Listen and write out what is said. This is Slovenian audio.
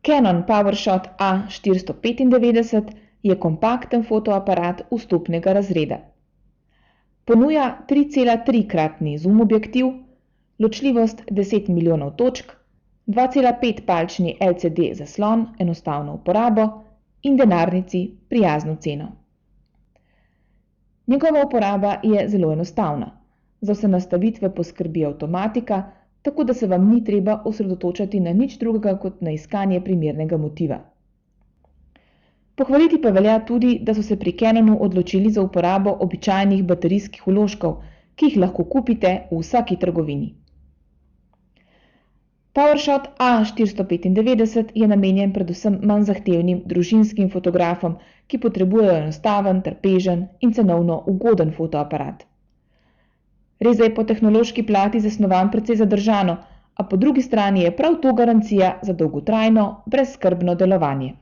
Canon PowerShot A495 je kompakten fotoaparat vstopnega razreda. Ponuja 3,3-kratni zoom objektiv, ločljivost 10 milijonov točk, 2,5-palčni LCD zaslon, enostavno uporabo in denarnici prijazno ceno. Njegova uporaba je zelo enostavna. Za vse nastavitve poskrbi avtomatika, tako da se vam ni treba osredotočati na nič drugega kot na iskanje primernega motiva. Pohvaliti pa velja tudi, da so se pri Canonu odločili za uporabo običajnih baterijskih vložkov, ki jih lahko kupite v vsaki trgovini. PowerShot A495 je namenjen predvsem manj zahtevnim družinskim fotografom, ki potrebujejo enostaven, trpežen in cenovno ugoden fotoaparat. Res je po tehnološki plati zasnovan precej zadržano, a po drugi strani je prav to garancija za dolgotrajno, brezskrbno delovanje.